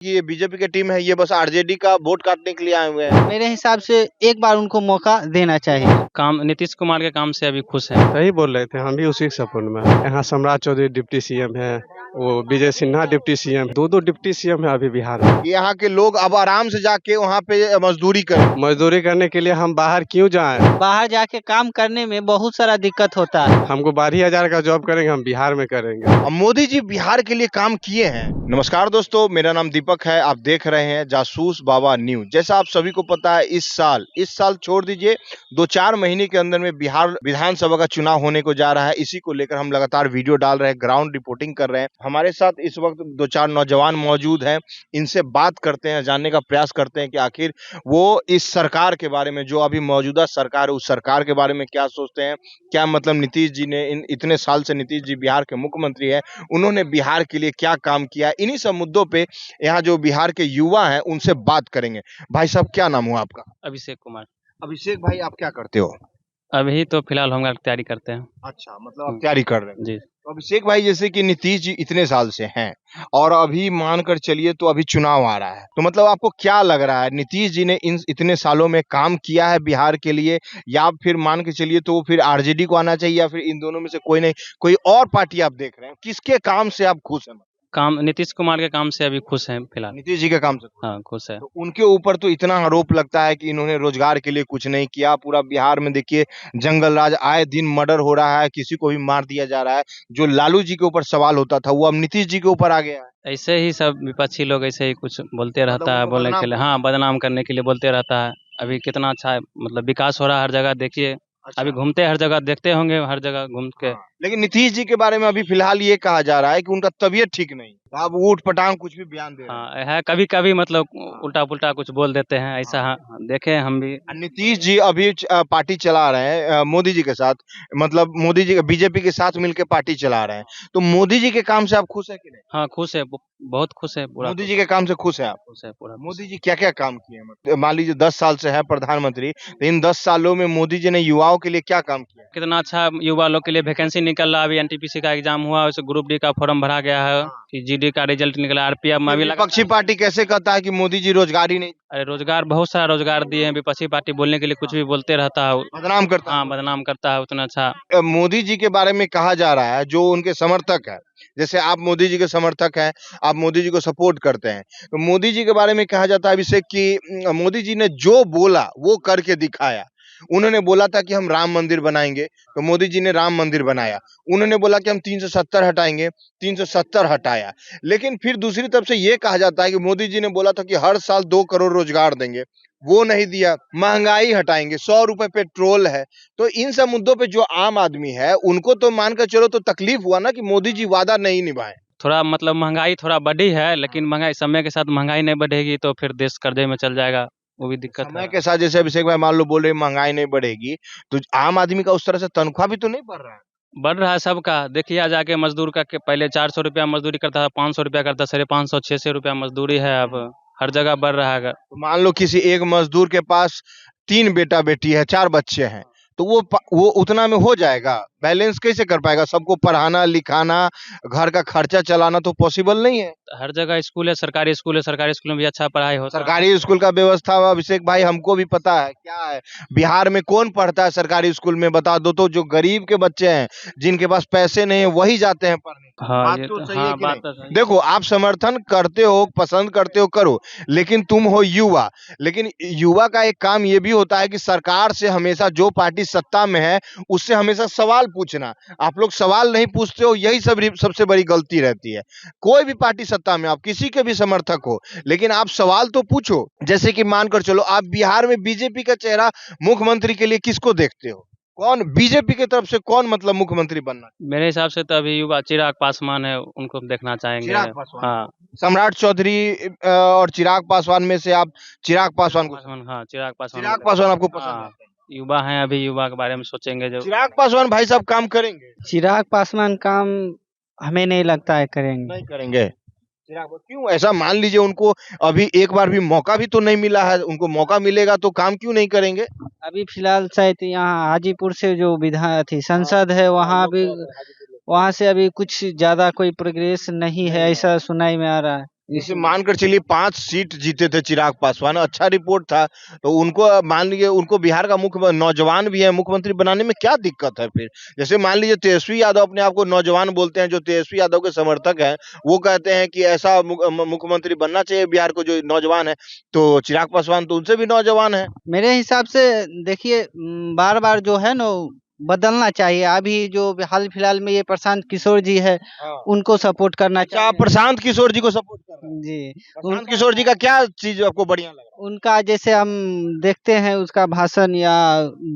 ये बीजेपी की टीम है, ये बस आरजेडी का वोट काटने के लिए आए हुए हैं। मेरे हिसाब से एक बार उनको मौका देना चाहिए। काम नीतीश कुमार के काम से अभी खुश हैं। सही बोल रहे थे, हम भी उसी के सपोर्ट में हैं। यहाँ सम्राट चौधरी डिप्टी सीएम है, वो विजय सिन्हा डिप्टी सीएम, दो डिप्टी सीएम है अभी बिहार में। यहाँ के लोग अब आराम से जाके वहाँ पे मजदूरी करें। मजदूरी करने के लिए हम बाहर क्यों जाएं? बाहर जाके काम करने में बहुत सारा दिक्कत होता है। हमको 12,000 का जॉब करेंगे, हम बिहार में करेंगे। अब मोदी जी बिहार के लिए काम किए हैं। नमस्कार दोस्तों, मेरा नाम दीपक है, आप देख रहे हैं जासूस बाबा न्यूज। जैसा आप सभी को पता है, इस साल छोड़ दीजिए, 2-4 महीने के अंदर में बिहार विधानसभा का चुनाव होने को जा रहा है। इसी को लेकर हम लगातार वीडियो डाल रहे हैं, ग्राउंड रिपोर्टिंग कर रहे हैं। हमारे साथ इस वक्त 2-4 नौजवान मौजूद हैं, इनसे बात करते हैं, जानने का प्रयास करते हैं कि आखिर वो इस सरकार के बारे में, जो अभी मौजूदा सरकार है, उस सरकार के बारे में क्या सोचते हैं। क्या मतलब नीतीश जी ने इतने साल से, नीतीश जी बिहार के मुख्यमंत्री है, उन्होंने बिहार के लिए क्या काम किया। इन्हीं सब मुद्दों पे यहाँ जो बिहार के युवा हैं उनसे बात करेंगे। भाई साहब, क्या नाम हुआ आपका? अभिषेक कुमार। अभिषेक भाई, आप क्या करते हो? अभी तो फिलहाल हम लोग तैयारी करते हैं। अच्छा, मतलब आप तैयारी कर रहे हैं। जी। तो अभिषेक भाई, जैसे कि नीतीश जी इतने साल से हैं और अभी मानकर चलिए तो अभी चुनाव आ रहा है, तो मतलब आपको क्या लग रहा है, नीतीश जी ने इन इतने सालों में काम किया है बिहार के लिए, या फिर मान के चलिए तो फिर आरजेडी को आना चाहिए, या फिर इन दोनों में से कोई नहीं, कोई और पार्टी आप देख रहे हैं, किसके काम से आप खुश हैं? काम नीतीश कुमार के काम से अभी खुश हैं फिलहाल। नीतीश जी के काम से? हाँ, खुश है। तो उनके ऊपर तो इतना आरोप लगता है कि इन्होंने रोजगार के लिए कुछ नहीं किया। पूरा बिहार में देखिए जंगल राज, आए दिन मर्डर हो रहा है, किसी को भी मार दिया जा रहा है। जो लालू जी के ऊपर सवाल होता था, वो अब नीतीश जी के ऊपर आ गया है। ऐसे ही सब विपक्षी लोग ऐसे ही कुछ बोलते रहता है, उनको बोलने बदनाम के लिए। करते हाँ, बदनाम करने के लिए बोलते रहता है। अभी कितना अच्छा है, मतलब विकास हो रहा है हर जगह, देखिए। अच्छा। अभी घूमते हर जगह, देखते होंगे हर जगह घूम के। हाँ। लेकिन नीतीश जी के बारे में अभी फिलहाल ये कहा जा रहा है कि उनका तबीयत ठीक नहीं, आप ऊट पटांग कुछ भी बयान दे रहे हैं। हाँ, है कभी कभी, मतलब उल्टा पुल्टा कुछ बोल देते हैं ऐसा। हाँ, देखे हम भी। नीतीश जी अभी पार्टी चला रहे हैं मोदी जी के साथ, मतलब मोदी जी बीजेपी के साथ मिलकर पार्टी चला रहे हैं। तो मोदी जी के काम से आप खुश है कि नहीं? हाँ, खुश है, बहुत खुश है पूरा। मोदी जी के काम से खुश है आप? खुश है पूरा। मोदी जी क्या क्या काम किए हैं? मतलब मान लीजिए 10 साल से है प्रधानमंत्री, तो इन 10 सालों में मोदी जी ने युवाओं के लिए क्या काम किया? कितना अच्छा युवा लोग के लिए वैकेंसी निकल रहा है। अभी एनटीपीसी का एग्जाम हुआ, उसे ग्रुप डी का फॉर्म भरा गया है, कि जीडी का रिजल्ट निकला, आरपीएफ में भी लगा। विपक्षी पार्टी कैसे कहता है कि मोदी जी रोजगार ही नहीं, अरे रोजगार, बहुत सारा रोजगार दिए हैं। विपक्षी पार्टी बोलने के लिए कुछ भी बोलते रहता है। बदनाम करता हाँ, है? बदनाम करता है उतना अच्छा। मोदी जी के बारे में कहा जा रहा है, जो उनके समर्थक है, जैसे आप मोदी जी के समर्थक हैं, आप मोदी जी को सपोर्ट करते हैं, तो मोदी जी के बारे में कहा जाता है अभिषेक कि मोदी जी ने जो बोला वो करके दिखाया। उन्होंने बोला था कि हम राम मंदिर बनाएंगे, तो मोदी जी ने राम मंदिर बनाया। उन्होंने बोला कि हम 370 हटाएंगे, 370 हटाया। लेकिन फिर दूसरी तरफ से ये कहा जाता है कि मोदी जी ने बोला था कि हर साल 2 करोड़ रोजगार देंगे, वो नहीं दिया। महंगाई हटाएंगे, 100 रुपए पेट्रोल है। तो इन सब मुद्दों पे जो आम आदमी है, उनको तो मानकर चलो तो तकलीफ हुआ ना कि मोदी जी वादा नहीं निभाए। थोड़ा मतलब महंगाई थोड़ा बढ़ी है, लेकिन महंगाई समय के साथ महंगाई नहीं बढ़ेगी तो फिर देश कर्जे में चल जाएगा, वो भी दिक्कत समय है। के साथ, जैसे अभिषेक भाई मान लो बोल रहे महंगाई नहीं बढ़ेगी, तो आम आदमी का उस तरह से तनख्वाह भी तो नहीं बढ़ रहा है। बढ़ रहा है सबका। देखिए आ जाके मजदूर का, पहले 400 रुपया मजदूरी करता था, 500 रुपया करता, 550 600 रुपया मजदूरी है अब। हर जगह बढ़ रहा है। तो मान लो किसी एक मजदूर के पास 3 बेटा बेटी है, 4 बच्चे हैं, तो वो उतना में हो जाएगा? बैलेंस कैसे कर पाएगा? सबको पढ़ाना लिखाना, घर का खर्चा चलाना तो पॉसिबल नहीं है। हर जगह स्कूल है, सरकारी स्कूल है, सरकारी स्कूल में भी अच्छा पढ़ाई होता है। सरकारी स्कूल का व्यवस्था अभिषेक भाई हमको भी पता है क्या है। बिहार में कौन पढ़ता है सरकारी स्कूल में, बता दो तो। जो गरीब के बच्चे हैं, जिनके पास पैसे नहीं है, वही जाते हैं पढ़ने। हाँ, बात ये तो तो सही हाँ, है कि बात नहीं? तो सही। देखो, आप समर्थन करते हो, पसंद करते हो, करो, लेकिन तुम हो युवा। लेकिन युवा का एक काम ये भी होता है कि सरकार से हमेशा, जो पार्टी सत्ता में है उससे हमेशा सवाल पूछना। आप लोग सवाल नहीं पूछते हो, यही सबसे बड़ी गलती रहती है। कोई भी पार्टी सत्ता में, आप किसी के भी समर्थक हो, लेकिन आप सवाल तो पूछो। जैसे कि मानकर चलो, आप बिहार में बीजेपी का चेहरा मुख्यमंत्री के लिए किसको देखते हो? कौन बीजेपी की तरफ से कौन मतलब मुख्यमंत्री बनना? मेरे हिसाब से तो अभी युवा चिराग पासवान है, उनको देखना चाहेंगे। चिराग पासवान। हाँ, सम्राट चौधरी और चिराग पासवान में से आप चिराग पासवान को? हाँ, चिराग पासवान। चिराग पासवान आपको पसंद हाँ, है? युवा हैं, अभी युवा के बारे में सोचेंगे जो। चिराग पासवान भाई साहब काम करेंगे? चिराग पासवान काम हमें नहीं लगता है करेंगे। नहीं करेंगे। क्यों ऐसा? मान लीजिए उनको अभी एक बार भी मौका भी तो नहीं मिला है, उनको मौका मिलेगा तो काम क्यों नहीं करेंगे? अभी फिलहाल शायद यहाँ हाजीपुर से जो विधान थी संसद है, वहाँ भी, वहाँ से अभी कुछ ज्यादा कोई प्रोग्रेस नहीं है, ऐसा सुनाई में आ रहा है। जैसे मानकर चलिए 5 सीट जीते थे चिराग पासवान, अच्छा रिपोर्ट था, तो उनको मान लीजिए उनको बिहार का मुख्य नौजवान भी है, मुख्यमंत्री बनाने में क्या दिक्कत है फिर? जैसे मान लीजिए तेजस्वी यादव अपने आप को नौजवान बोलते हैं, जो तेजस्वी यादव के समर्थक हैं, वो कहते हैं कि ऐसा मुख्यमंत्री बनना चाहिए बिहार को जो नौजवान है, तो चिराग पासवान तो उनसे भी नौजवान है। मेरे हिसाब से देखिए बार-बार जो है ना बदलना चाहिए। अभी जो हाल फिलहाल में ये प्रशांत किशोर जी है, हाँ। उनको सपोर्ट करना अच्छा, आप चाहिए। प्रशांत किशोर जी को सपोर्ट कर रहे हैं। जी, प्रशांत किशोर जी का क्या चीज आपको बढ़िया लगा? उनका जैसे हम देखते हैं उसका भाषण या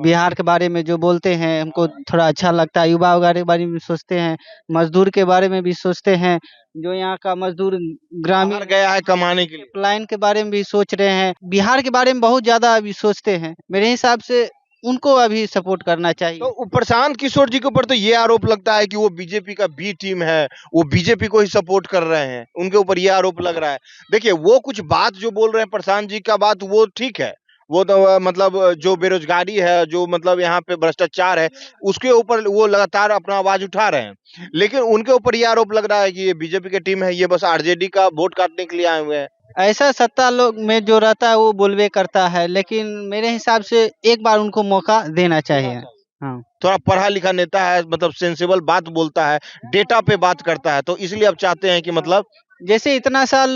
बिहार के बारे में जो बोलते हैं हमको थोड़ा अच्छा लगता है। युवा वगैरह के बारे में भी सोचते हैं, मजदूर के बारे में भी सोचते हैं, जो यहाँ का मजदूर ग्रामीण बाहर गया है कमाने के लिए। पलायन के बारे में भी सोच रहे हैं। बिहार के बारे में बहुत ज़्यादा अभी सोचते हैं। मेरे हिसाब से उनको अभी सपोर्ट करना चाहिए। तो प्रशांत किशोर जी के ऊपर तो ये आरोप लगता है कि वो बीजेपी का बी टीम है, वो बीजेपी को ही सपोर्ट कर रहे हैं, उनके ऊपर ये आरोप लग रहा है। देखिए वो कुछ बात जो बोल रहे हैं प्रशांत जी का बात वो ठीक है, वो तो मतलब जो बेरोजगारी है, जो मतलब यहाँ पे भ्रष्टाचार है, उसके ऊपर वो लगातार अपना आवाज उठा रहे हैं, लेकिन उनके ऊपर ये आरोप लग रहा है कि ये बीजेपी की टीम है, ये बस आरजेडी का वोट काटने के लिए आए हुए हैं। ऐसा सत्ता लोग में जो रहता है वो बोलबे करता है, लेकिन मेरे हिसाब से एक बार उनको मौका देना चाहिए। हाँ। थोड़ा पढ़ा लिखा नेता है, मतलब सेंसिबल बात बोलता है, डेटा पे बात करता है, तो इसलिए आप चाहते हैं कि मतलब जैसे इतना साल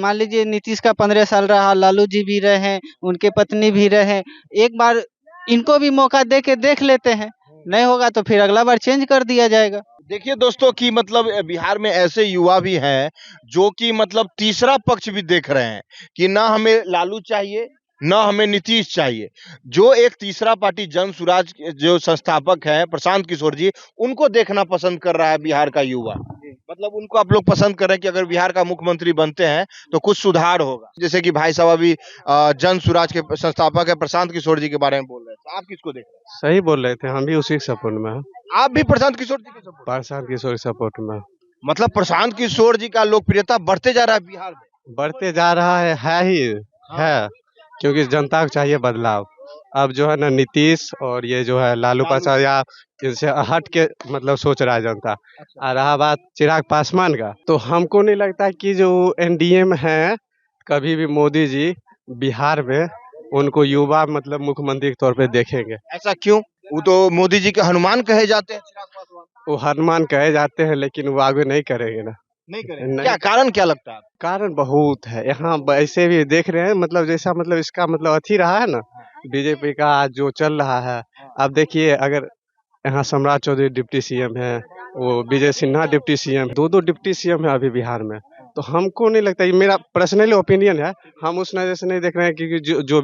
मान लीजिए नीतीश का 15 साल रहा, लालू जी भी रहे, उनके पत्नी भी रहे, एक बार इनको भी मौका दे के देख लेते हैं, नहीं होगा तो फिर अगला बार चेंज कर दिया जाएगा। देखिए दोस्तों कि मतलब बिहार में ऐसे युवा भी हैं जो कि मतलब तीसरा पक्ष भी देख रहे हैं कि ना हमें लालू चाहिए, ना हमें नीतीश चाहिए। जो एक तीसरा पार्टी जन सुराज के जो संस्थापक हैं प्रशांत किशोर जी, उनको देखना पसंद कर रहा है बिहार का युवा। मतलब उनको आप लोग पसंद कर रहे हैं कि अगर बिहार का मुख्यमंत्री बनते हैं तो कुछ सुधार होगा। जैसे कि भाई साहब अभी जन सुराज के संस्थापक है प्रशांत किशोर जी के बारे में बोल रहे हैं, तो आप किसको देख रहे सही बोल रहे थे, हम भी उसी के सपोर्ट में हैं। हैं? आप भी प्रशांत किशोर जी के सपोर्ट? प्रशांत किशोर के सपोर्ट में मतलब प्रशांत किशोर जी का लोकप्रियता बढ़ते जा रहा है बिहार में। बढ़ते जा रहा है ही है, क्योंकि जनता को चाहिए बदलाव। अब जो है ना नीतीश और ये जो है लालू प्रसाद या इनसे हट के मतलब सोच रहा है जनता। आ रहा बात चिराग पासवान का, तो हमको नहीं लगता कि जो एनडीए में है कभी भी मोदी जी बिहार में उनको युवा मतलब मुख्यमंत्री के तौर पे देखेंगे। ऐसा क्यों? वो तो मोदी जी के हनुमान कहे जाते हैं चिराग पासवान। वो हनुमान कहे जाते हैं लेकिन वो आगे नहीं करेंगे ना। नहीं करेंगे। नहीं। क्या कारण क्या लगता है? कारण बहुत है यहाँ, ऐसे भी देख रहे हैं मतलब जैसा मतलब इसका मतलब अथी रहा है ना बीजेपी का जो चल रहा है। अब देखिए अगर यहाँ सम्राट चौधरी डिप्टी सीएम है, वो विजय सिन्हा डिप्टी सीएम, दो डिप्टी सीएम है अभी बिहार में। तो हमको नहीं लगता, ये मेरा पर्सनली ओपिनियन है, हम उस नजर से नहीं देख रहे हैं क्योंकि जो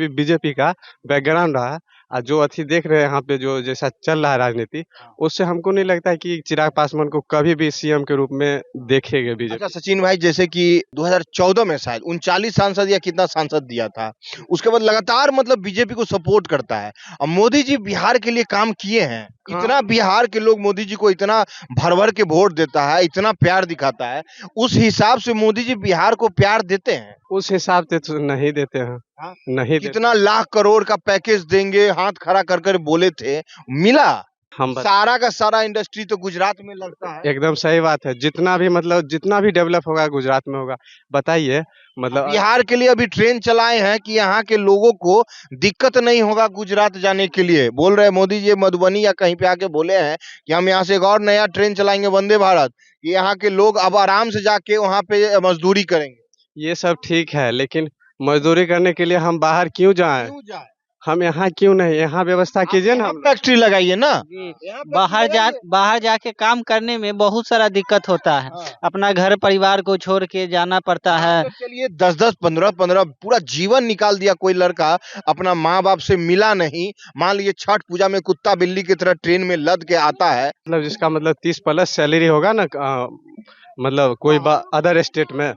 बीजेपी का बैकग्राउंड रहा है और जो अथी देख रहे हैं यहाँ पे जो जैसा चल रहा है राजनीति, उससे हमको नहीं लगता है कि चिराग पासवान को कभी भी सीएम के रूप में देखेंगे बीजेपी। अच्छा सचिन भाई, जैसे कि 2014 में शायद 39 सांसद या कितना सांसद दिया था, उसके बाद लगातार मतलब बीजेपी को सपोर्ट करता है। और मोदी जी बिहार के लिए काम किए हैं, इतना बिहार के लोग मोदी जी को इतना भर भर के वोट देता है, इतना प्यार दिखाता है, उस हिसाब से मोदी जी बिहार को प्यार देते हैं? उस हिसाब से तो नहीं देते हैं। हाँ? नहीं देते। कितना लाख करोड़ का पैकेज देंगे हाथ खड़ा कर कर बोले थे, मिला? हम सारा का सारा इंडस्ट्री तो गुजरात में लगता है। एकदम सही बात है, जितना भी मतलब जितना भी डेवलप होगा गुजरात में होगा। बताइए मतलब बिहार के लिए अभी ट्रेन चलाए हैं कि यहाँ के लोगों को दिक्कत नहीं होगा गुजरात जाने के लिए। बोल रहे हैं मोदी जी मधुबनी या कहीं पे आके बोले हैं कि हम यहाँ से एक और नया ट्रेन चलाएंगे वंदे भारत, कि यहाँ के लोग अब आराम से जाके वहाँ पे मजदूरी करेंगे। ये सब ठीक है, लेकिन मजदूरी करने के लिए हम बाहर क्यों जाएं? क्यों जाए? हम यहाँ क्यों नहीं, यहाँ व्यवस्था कीजिए ना। हम फैक्ट्री लगाइए ना। जी, यहाँ फैक्ट्री बाहर जाके काम करने में बहुत सारा दिक्कत होता है। हाँ। अपना घर परिवार को छोड़ के जाना पड़ता है। तो चलिए 10-10, 15-15 पूरा जीवन निकाल दिया कोई लड़का, अपना माँ बाप से मिला नहीं, मान लीजिए छठ पूजा में कुत्ता बिल्ली की तरह ट्रेन में लद के आता है। मतलब जिसका मतलब 30+ सैलरी होगा ना मतलब कोई अदर स्टेट में,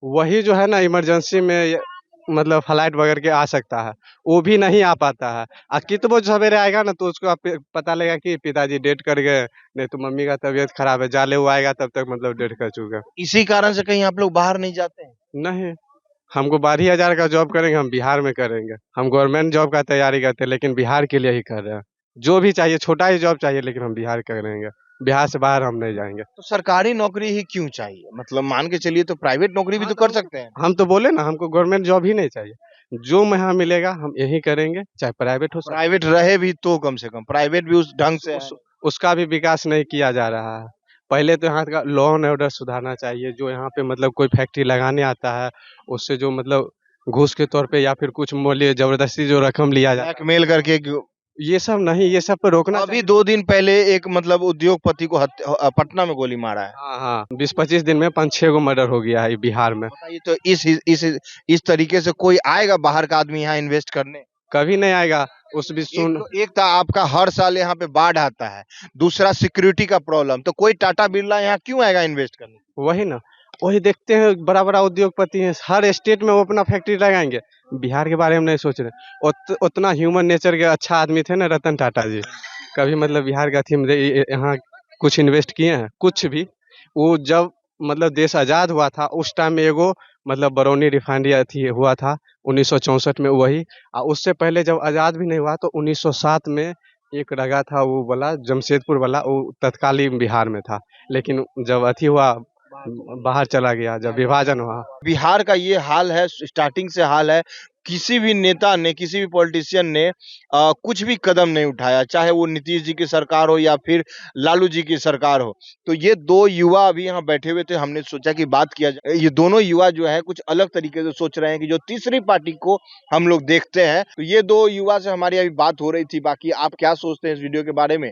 वही जो है ना इमरजेंसी में मतलब फ्लाइट वगैरह के आ सकता है, वो भी नहीं आ पाता है। कितने सवेरे आएगा ना तो उसको पता लगेगा कि पिताजी डेट कर गए, नहीं तो मम्मी का तबीयत खराब है, जाले वो आएगा तब तक मतलब डेट कर चुका। इसी कारण से कहीं आप लोग बाहर नहीं जाते हैं? नहीं, हमको 12,000 का जॉब करेंगे, हम बिहार में करेंगे। हम गवर्नमेंट जॉब का तैयारी करते हैं लेकिन बिहार के लिए ही कर रहे हैं। जो भी चाहिए छोटा ही जॉब चाहिए लेकिन हम बिहार करेंगे। बिहार से बाहर हम नहीं जाएंगे। तो सरकारी नौकरी ही क्यों चाहिए? मतलब मान के चलिए तो प्राइवेट नौकरी भी तो कर सकते हैं। हम तो बोले ना, हमको गवर्नमेंट जॉब ही नहीं चाहिए, जो यहाँ मिलेगा हम यही करेंगे, चाहे प्राइवेट हो। प्राइवेट रहे भी तो कम से कम प्राइवेट भी उस ढंग से है। उसका भी विकास नहीं किया जा रहा है। पहले तो यहाँ का लॉ एंड ऑर्डर सुधारना चाहिए। जो यहाँ पे मतलब कोई फैक्ट्री लगाने आता है, उससे जो मतलब घूस के तौर पे या फिर कुछ मूल्य जबरदस्ती जो रकम लिया जाता ब्लैकमेल करके है, ये सब नहीं, ये सब पे रोकना अभी चाहिए। 2 दिन पहले एक मतलब उद्योगपति को पटना में गोली मारा है। हाँ हाँ, 20-25 दिन में 5-6 गो मर्डर हो गया है बिहार में। बताइए तो इस तरीके से कोई आएगा बाहर का आदमी यहाँ इन्वेस्ट करने? कभी नहीं आएगा। उस भी सुन, एक तो आपका हर साल यहाँ पे बाढ़ आता है, दूसरा सिक्योरिटी का प्रॉब्लम, तो कोई टाटा बिरला यहाँ क्यों आएगा इन्वेस्ट करने? वही ना, वही देखते हैं बड़ा बड़ा उद्योगपति हैं, हर स्टेट में वो अपना फैक्ट्री लगाएंगे। बिहार के बारे में नहीं सोच रहे। उतना ह्यूमन नेचर के अच्छा आदमी थे ना रतन टाटा जी, कभी मतलब बिहार का थी यहाँ कुछ इन्वेस्ट किए हैं कुछ भी? वो जब मतलब देश आज़ाद हुआ था उस टाइम में एगो मतलब बरौनी रिफाइनरी थी हुआ था 1964 में, वही। और उससे पहले जब आज़ाद भी नहीं हुआ तो 1907 में एक लगा था वो वाला जमशेदपुर वाला, वो तत्कालीन बिहार में था। लेकिन जब अथी हुआ बाहर चला गया, जब विभाजन हुआ। बिहार का ये हाल है, स्टार्टिंग से हाल है। किसी भी नेता ने, किसी भी पॉलिटिशियन ने कुछ भी कदम नहीं उठाया, चाहे वो नीतीश जी की सरकार हो या फिर लालू जी की सरकार हो। तो ये 2 युवा अभी यहाँ बैठे हुए थे, हमने सोचा कि बात किया जाए। ये दोनों युवा जो है कुछ अलग तरीके से सोच रहे हैं कि जो तीसरी पार्टी को हम लोग देखते हैं। तो ये 2 युवा से हमारी अभी बात हो रही थी। बाकी आप क्या सोचते हैं इस वीडियो के बारे में?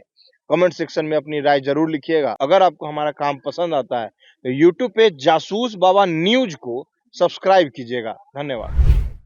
कमेंट सेक्शन में अपनी राय जरूर लिखिएगा। अगर आपको हमारा काम पसंद आता है तो यूट्यूब पे जासूस बाबा न्यूज को सब्सक्राइब कीजिएगा। धन्यवाद।